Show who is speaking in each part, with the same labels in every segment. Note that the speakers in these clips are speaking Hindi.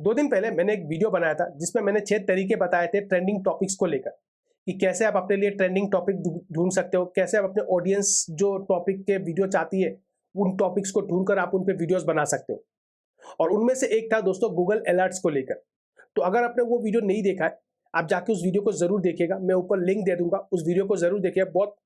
Speaker 1: 2 दिन पहले मैंने एक वीडियो बनाया था जिसमें मैंने 6 तरीके बताए थे ट्रेंडिंग टॉपिक्स को लेकर कि कैसे आप अपने लिए ट्रेंडिंग टॉपिक ढूंढ सकते हो, कैसे आप अपने ऑडियंस जो टॉपिक के वीडियो चाहती है उन टॉपिक्स को ढूंढकर आप उन पे वीडियोस बना सकते हो। और उनमें से एक था दोस्तों गूगल अलर्ट्स को लेकर। तो अगर आपने वो वीडियो नहीं देखा है, आप जाके उस वीडियो को ज़रूर देखिएगा। मैं ऊपर लिंक दे दूँगा, उस वीडियो को ज़रूर देखिए, बहुत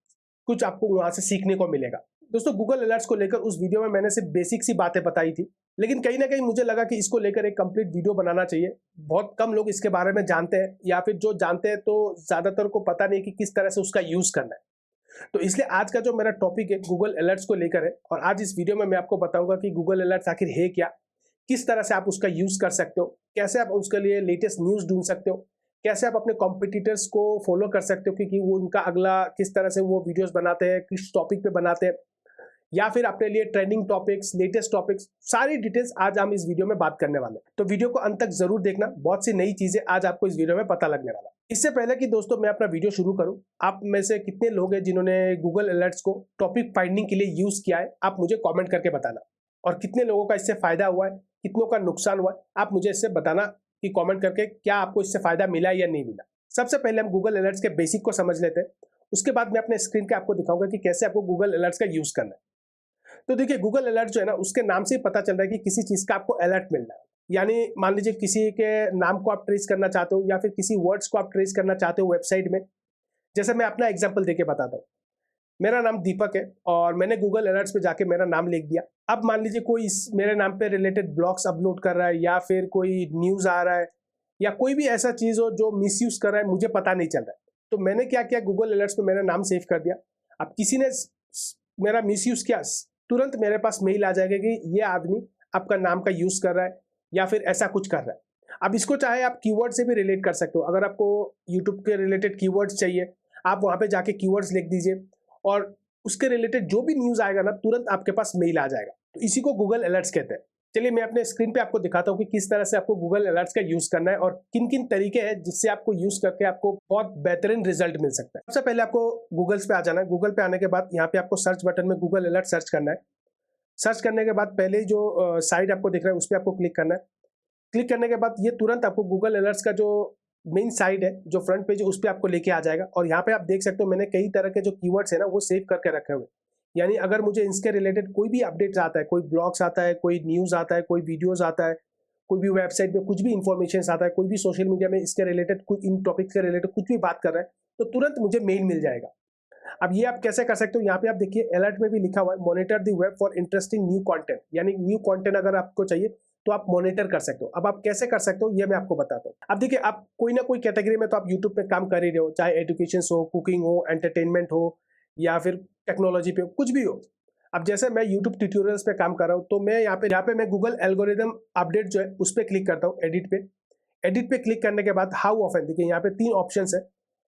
Speaker 1: कुछ आपको वहाँ से सीखने को मिलेगा। दोस्तों गूगल अलर्ट्स को लेकर उस वीडियो में मैंने सिर्फ बेसिक सी बातें बताई थी, लेकिन कहीं न कहीं मुझे लगा कि इसको लेकर एक कंप्लीट वीडियो बनाना चाहिए। बहुत कम लोग इसके बारे में जानते हैं, या फिर जो जानते हैं तो ज़्यादातर को पता नहीं कि किस तरह से उसका यूज़ करना है। तो इसलिए आज का जो मेरा टॉपिक है गूगल अलर्ट्स को लेकर है, और आज इस वीडियो में मैं आपको बताऊँगा कि गूगल अलर्ट्स आखिर है क्या? किस तरह से आप उसका यूज़ कर सकते हो? कैसे आप उसके लिए लेटेस्ट न्यूज़ ढूँढ सकते हो? कैसे आप अपने कॉम्पिटिटर्स को फॉलो कर सकते हो कि वो उनका अगला किस तरह से वो वीडियोज़ बनाते हैं, किस टॉपिक पे बनाते हैं, या फिर अपने लिए ट्रेंडिंग टॉपिक्स, लेटेस्ट टॉपिक्स, सारी डिटेल्स आज हम इस वीडियो में बात करने वाले हैं। तो वीडियो को अंत तक ज़रूर देखना, बहुत सी नई चीज़ें आज आपको इस वीडियो में पता लगने वाला है। इससे पहले कि दोस्तों मैं अपना वीडियो शुरू करूँ, आप में से कितने लोग हैं जिन्होंने गूगल अलर्ट्स को टॉपिक फाइंडिंग के लिए यूज़ किया है? आप मुझे कमेंट करके बताना। और कितने लोगों का इससे फ़ायदा हुआ है, कितनों का नुकसान हुआ है, आप मुझे इससे बताना कि कमेंट करके क्या आपको इससे फ़ायदा मिला या नहीं मिला। सबसे पहले हम गूगल अलर्ट्स के बेसिक को समझ लेते हैं। उसके बाद मैं अपने स्क्रीन पे आपको दिखाऊँगा कि कैसे आपको गूगल अलर्ट्स का यूज़ करना है। तो देखिए गूगल अलर्ट जो है ना, उसके नाम से ही पता चल रहा है कि किसी चीज़ का आपको अलर्ट मिल रहा है। यानी मान लीजिए किसी के नाम को आप ट्रेस करना चाहते हो, या फिर किसी वर्ड्स को आप ट्रेस करना चाहते हो वेबसाइट में। जैसे मैं अपना एग्जांपल देके बताता हूँ। मेरा नाम दीपक है और मैंने गूगल अलर्ट्स पे जाके मेरा नाम लिख दिया। अब मान लीजिए कोई इस मेरे नाम पे रिलेटेड ब्लॉग्स अपलोड कर रहा है, या फिर कोई न्यूज़ आ रहा है, या कोई भी ऐसा चीज़ हो जो मिसयूज़ कर रहा है, मुझे पता नहीं चल रहा है। तो मैंने क्या किया, गूगल अलर्ट्स पे मेरा नाम सेव कर दिया। अब किसी ने मेरा मिसयूज़ किया, तुरंत मेरे पास मेल आ जाएगा कि ये आदमी आपका नाम का यूज़ कर रहा है, या फिर ऐसा कुछ कर रहा है। अब इसको चाहे आप कीवर्ड से भी रिलेट कर सकते हो। अगर आपको यूट्यूब के रिलेटेड कीवर्ड्स चाहिए, आप वहाँ पे जाके कीवर्ड्स लिख दीजिए, और उसके रिलेटेड जो भी न्यूज़ आएगा ना, तुरंत आपके पास मेल आ जाएगा। तो इसी को गूगल अलर्ट्स कहते हैं। चलिए मैं अपने स्क्रीन पे आपको दिखाता हूँ कि किस तरह से आपको गूगल अलर्ट्स का यूज़ करना है, और किन-किन तरीके हैं जिससे आपको यूज़ करके आपको बहुत बेहतरीन रिजल्ट मिल सकता है। सबसे पहले आपको गूगल्स पे आ जाना है। गूगल पे आने के बाद यहाँ पे आपको सर्च बटन में गूगल अलर्ट सर्च करना है। सर्च करने के बाद पहले ही जो साइट आपको दिख रहा है उस पे आपको क्लिक करना है। क्लिक करने के बाद ये तुरंत आपको गूगल अलर्ट्स का जो मेन साइट है, जो फ्रंट पेज है, उस पे आपको लेके आ जाएगा। और यहाँ पे आप देख सकते हो मैंने कई तरह के जो कीवर्ड्स है ना वो सेव करके रखे हुए हैं। यानी अगर मुझे इसके रिलेटेड कोई भी अपडेट्स आता है, कोई ब्लॉग्स आता है, कोई न्यूज़ आता है, कोई वीडियोज़ आता है, कोई भी वेबसाइट पे कुछ भी इन्फॉर्मेशन आता है, कोई भी सोशल मीडिया में इसके रिलेटेड कुछ इन टॉपिक्स के रिलेटेड कुछ भी बात कर रहा है, तो तुरंत मुझे मेल मिल जाएगा। अब ये आप कैसे कर सकते हो, यहाँ पे आप देखिए अलर्ट में भी लिखा हुआ है monitor the web for interesting new content. यानी न्यू कंटेंट अगर आपको चाहिए तो आप मॉनिटर कर सकते हो। अब आप कैसे कर सकते हो ये मैं आपको बताता हूँ। अब देखिए आप कोई ना कोई कैटेगरी में तो आप यूट्यूब पे काम कर ही रहे हो, चाहे एजुकेशन हो, कुकिंग हो, एंटरटेनमेंट हो, या फिर टेक्नोलॉजी पे हो, कुछ भी हो। अब जैसे मैं यूट्यूब ट्यूटोरियल्स पे काम कर रहा हूँ, तो मैं यहाँ पे मैं गूगल एल्गोरिदम अपडेट जो है उस पर क्लिक करता हूँ, एडिट पे। एडिट पे क्लिक करने के बाद हाउ ऑफन, देखिए यहाँ पे 3 ऑप्शन है।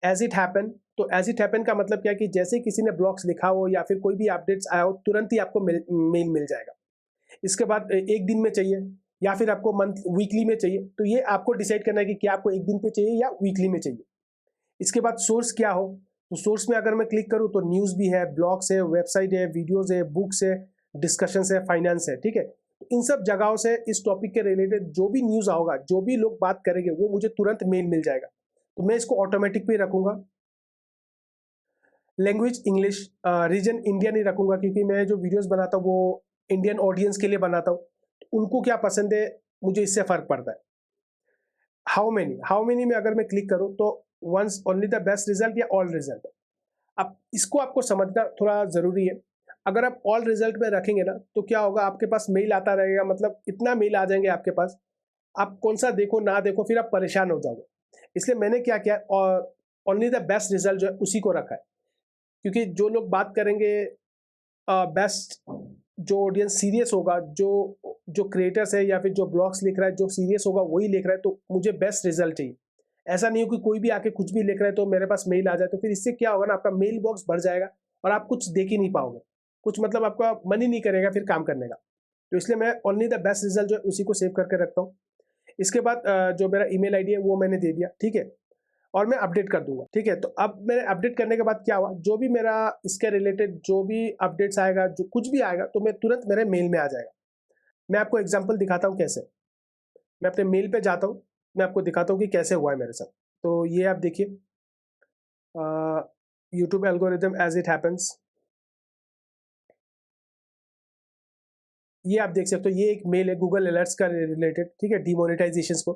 Speaker 1: एज इट हैपन, तो एज इट हैपन का मतलब क्या है कि जैसे ही किसी ने ब्लॉग्स लिखा हो या फिर कोई भी अपडेट्स आया हो, तुरंत ही आपको मेल मिल जाएगा। इसके बाद एक दिन में चाहिए, या फिर आपको मंथ वीकली में चाहिए, तो ये आपको डिसाइड करना है कि क्या आपको एक दिन पे चाहिए या वीकली में चाहिए। इसके बाद सोर्स क्या हो, तो सोर्स में अगर मैं क्लिक करूँ तो न्यूज़ भी है, ब्लॉग्स है, वेबसाइट है, वीडियोज़ है, बुक्स है, डिस्कशंस है, फाइनेंस है, ठीक है। तो इन सब जगहों से इस टॉपिक के रिलेटेड जो भी न्यूज़ होगा, जो भी लोग बात करेंगे, वो मुझे तुरंत मेल मिल जाएगा। तो मैं इसको ऑटोमेटिक पे रखूँगा। लैंग्वेज इंग्लिश, रीजन इंडिया नहीं रखूँगा, क्योंकि मैं जो वीडियोज़ बनाता हूँ वो इंडियन ऑडियंस के लिए बनाता हूँ। तो उनको क्या पसंद है, मुझे इससे फ़र्क पड़ता है। हाउ मेनी में अगर मैं क्लिक करूँ तो once only the best result या ऑल रिजल्ट। अब इसको आपको समझना थोड़ा ज़रूरी है। अगर आप ऑल रिजल्ट में रखेंगे ना, तो क्या होगा, आपके पास मेल आता रहेगा, मतलब इतना मेल आ जाएंगे आपके पास, आप कौन-सा देखो ना देखो फिर आप परेशान हो जाओगे। इसलिए मैंने क्या किया, ओनली द बेस्ट रिजल्ट जो है उसी को रखा है। क्योंकि जो लोग बात करेंगे, बेस्ट, जो ऑडियंस सीरियस होगा, जो जो क्रिएटर्स है या फिर जो ब्लॉग्स लिख रहा है, जो सीरियस होगा वही लिख रहा है, तो मुझे बेस्ट रिजल्ट चाहिए। ऐसा नहीं हो कि कोई भी आके कुछ भी लिख रहा है तो मेरे पास मेल आ जाए, तो फिर इससे क्या होगा ना, आपका मेल बॉक्स भर जाएगा और आप कुछ देख ही नहीं पाओगे। कुछ मतलब आपका मन ही नहीं करेगा फिर काम करने का। तो इसलिए मैं ओनली द बेस्ट रिजल्ट जो है उसी को सेव करके रखता हूँ। इसके बाद जो मेरा ईमेल आईडी है वो मैंने दे दिया, ठीक है? और मैं अपडेट कर दूंगा, ठीक है? तो अब मैंने अपडेट करने के बाद क्या हुआ, जो भी मेरा इसके रिलेटेड जो भी अपडेट्स आएगा, जो कुछ भी आएगा, तो मैं तुरंत मेरे मेल में आ जाएगा। मैं आपको एग्जांपल दिखाता हूँ कैसे। मैं अपने मेल पे जाता हूँ, मैं आपको दिखाता हूँ कि कैसे हुआ है मेरे साथ। तो ये आप देखिए, YouTube algorithm as it happens, ये आप देख सकते हो, ये एक मेल है गूगल अलर्ट्स का रिलेटेड, ठीक है, डिमोनेटाइजेशन को।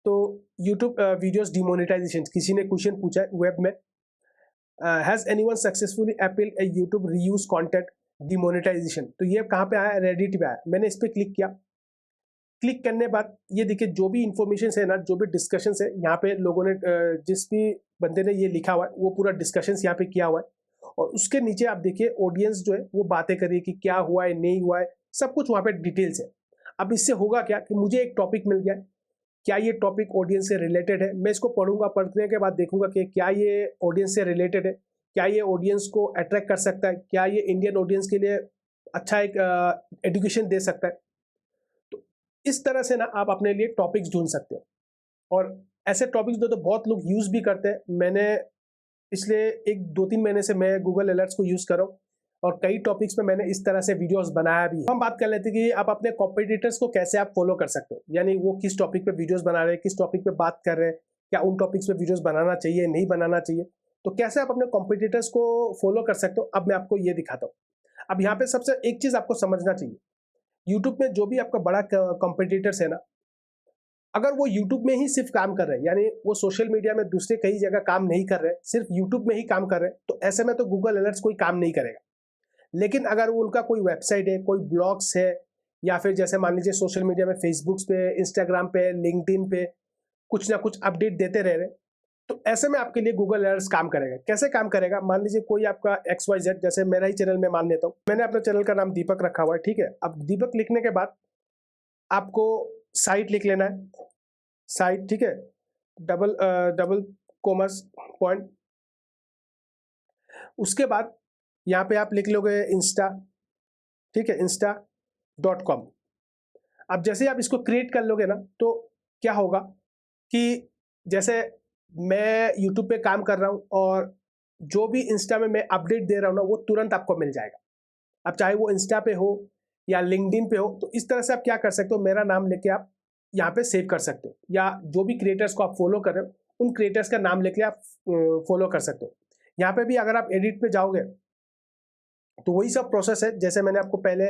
Speaker 1: तो यूट्यूब वीडियोस डिमोनेटाइजेशन, किसी ने क्वेश्चन पूछा है वेब में, has anyone successfully appeal A YouTube reuse content demonetisation. तो ये कहाँ पे आया, रेडिट पे आया। मैंने इस पर क्लिक किया। क्लिक करने बाद ये देखिए, जो भी इंफॉर्मेशन है ना, जो भी डिस्कशन है यहाँ पे लोगों ने, जिस भी बंदे ने ये लिखा हुआ है वो पूरा डिस्कशन यहाँ पे किया हुआ है। और उसके नीचे आप देखिए ऑडियंस जो है वो बातें कर रही है कि क्या हुआ है, नहीं हुआ है, सब कुछ वहाँ पे डिटेल्स है। अब इससे होगा क्या कि मुझे एक टॉपिक मिल गया, क्या ये टॉपिक ऑडियंस से रिलेटेड है, मैं इसको पढ़ूंगा, पढ़ने के बाद देखूंगा कि क्या ये ऑडियंस से रिलेटेड है, क्या ये ऑडियंस को अट्रैक्ट कर सकता है, क्या ये इंडियन ऑडियंस के लिए अच्छा एक एजुकेशन दे सकता है। तो इस तरह से ना आप अपने लिए टॉपिक्स ढूंढ सकते हो। और ऐसे टॉपिक्स जो तो बहुत लोग यूज भी करते हैं। मैंने पिछले 1-2-3 महीने से मैं गूगल अलर्ट्स को यूज कर रहा हूँ, और कई टॉपिक्स पे मैंने इस तरह से वीडियोस बनाया भी है। हम बात कर लेते हैं कि आप अपने कॉम्पिटिटर्स को कैसे आप फॉलो कर सकते हो, यानी वो किस टॉपिक पे वीडियोस बना रहे हैं, किस टॉपिक पे बात कर रहे हैं, क्या उन टॉपिक्स पे वीडियोस बनाना चाहिए, नहीं बनाना चाहिए। तो कैसे आप अपने कॉम्पिटिटर्स को फॉलो कर सकते हो, अब मैं आपको ये दिखाता हूँ। अब यहाँ पे सबसे एक चीज आपको समझना चाहिए, यूट्यूब में जो भी आपका बड़ा कॉम्पिटिटर्स है ना, अगर वो यूट्यूब में ही सिर्फ काम कर रहे हैं, यानी वो सोशल मीडिया में दूसरे कई जगह काम नहीं कर रहे, सिर्फ यूट्यूब में ही काम कर रहे हैं, तो ऐसे में तो गूगल अलर्ट्स कोई काम नहीं करेगा। लेकिन अगर वो उनका कोई वेबसाइट है, कोई ब्लॉग्स है, या फिर जैसे मान लीजिए सोशल मीडिया में फेसबुक पे, इंस्टाग्राम पे, लिंक्डइन पे कुछ ना कुछ अपडेट देते रह रहे, तो ऐसे में आपके लिए गूगल अलर्ट्स काम करेगा। कैसे काम करेगा, मान लीजिए कोई आपका XYZ, जैसे मेरा ही चैनल में मान लेता हूँ, मैंने अपने चैनल का नाम दीपक रखा हुआ है, ठीक है। अब दीपक लिखने के बाद आपको साइट लिख लेना है, साइट, ठीक है, डबल कॉमर्स पॉइंट। उसके बाद यहाँ पे आप लिख लोगे इंस्टा, ठीक है, insta.com। अब जैसे आप इसको क्रिएट कर लोगे ना, तो क्या होगा कि जैसे मैं यूट्यूब पे काम कर रहा हूँ, और जो भी इंस्टा में मैं अपडेट दे रहा हूँ ना, वो तुरंत आपको मिल जाएगा। अब चाहे वो इंस्टा पे हो या लिंक्डइन पे हो, तो इस तरह से आप क्या कर सकते हो, मेरा नाम लेके आप यहाँ पे सेव कर सकते हो, या जो भी क्रिएटर्स को आप फॉलो कर रहे हो उन क्रिएटर्स का नाम लेके आप फॉलो कर सकते हो। यहाँ पे भी अगर आप एडिट पे जाओगे तो वही सब प्रोसेस है, जैसे मैंने आपको पहले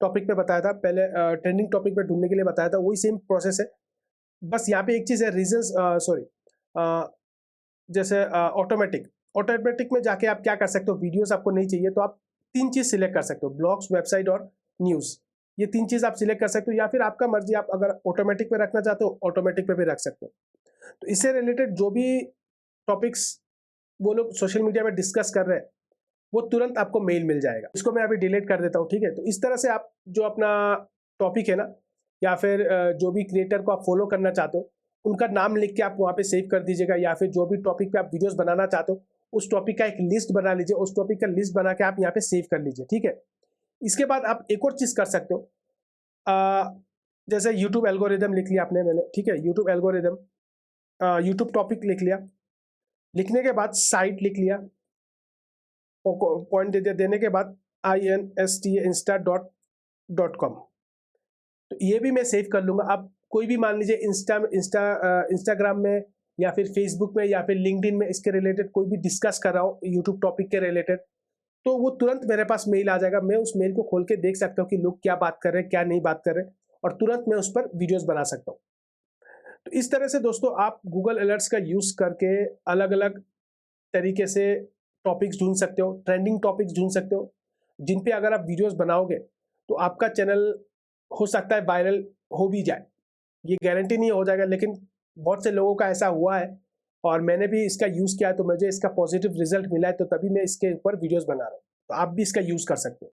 Speaker 1: टॉपिक पे बताया था, पहले ट्रेंडिंग टॉपिक पे ढूंढने के लिए बताया था, वही सेम प्रोसेस है। बस यहाँ पे एक चीज़ है, रीजंस, सॉरी, जैसे ऑटोमेटिक, ऑटोमेटिक में जाके आप क्या कर सकते हो, वीडियोस आपको नहीं चाहिए तो आप 3 चीज़ सिलेक्ट कर सकते हो, ब्लॉग्स, वेबसाइट और न्यूज़। ये 3 चीज़ आप सिलेक्ट कर सकते हो, या फिर आपका मर्जी, आप अगर ऑटोमेटिक पे रखना चाहते हो ऑटोमेटिक पे भी रख सकते हो। तो इससे रिलेटेड जो भी टॉपिक्स वो लोग सोशल मीडिया में डिस्कस कर रहे हैं, वो तुरंत आपको मेल मिल जाएगा। इसको मैं अभी डिलीट कर देता हूँ, ठीक है। तो इस तरह से आप जो अपना टॉपिक है ना, या फिर जो भी क्रिएटर को आप फॉलो करना चाहते हो उनका नाम लिख के आप वहाँ पे सेव कर दीजिएगा, या फिर जो भी टॉपिक पे आप वीडियोस बनाना चाहते हो उस टॉपिक का एक लिस्ट बना लीजिए, उस टॉपिक का लिस्ट बना के आप यहाँ पे सेव कर लीजिए, ठीक है। इसके बाद आप एक और चीज़ कर सकते हो, जैसे यूट्यूब एल्गोरिदम लिख लिया आपने, मैंने, ठीक है, यूट्यूब एल्गोरिदम, यूट्यूब टॉपिक लिख लिया, लिखने के बाद साइट लिख लिया, पॉइंट देने के बाद insta.com। तो ये भी मैं सेव कर लूंगा। अब कोई भी मान लीजिए इंस्टाग्राम में या फिर फेसबुक में या फिर लिंक्डइन में इसके रिलेटेड कोई भी डिस्कस कर रहा हूँ यूट्यूब टॉपिक के रिलेटेड, तो वो तुरंत मेरे पास मेल आ जाएगा, मैं उस मेल को खोल के देख सकता हूँ कि लोग क्या बात कर रहे हैं, क्या नहीं बात कर रहे हैं, और तुरंत मैं उस पर वीडियोस बना सकता हूँ। तो इस तरह से दोस्तों आप गूगल अलर्ट्स का यूज करके अलग अलग तरीके से टॉपिक्स ढूंढ सकते हो, ट्रेंडिंग टॉपिक्स ढूंढ सकते हो, जिन पे अगर आप वीडियोस बनाओगे तो आपका चैनल हो सकता है वायरल हो भी जाए। ये गारंटी नहीं हो जाएगा, लेकिन बहुत से लोगों का ऐसा हुआ है, और मैंने भी इसका यूज़ किया है, तो मुझे इसका पॉजिटिव रिजल्ट मिला है, तो तभी मैं इसके ऊपर वीडियोस बना रहा हूँ। तो आप भी इसका यूज़ कर सकते हो।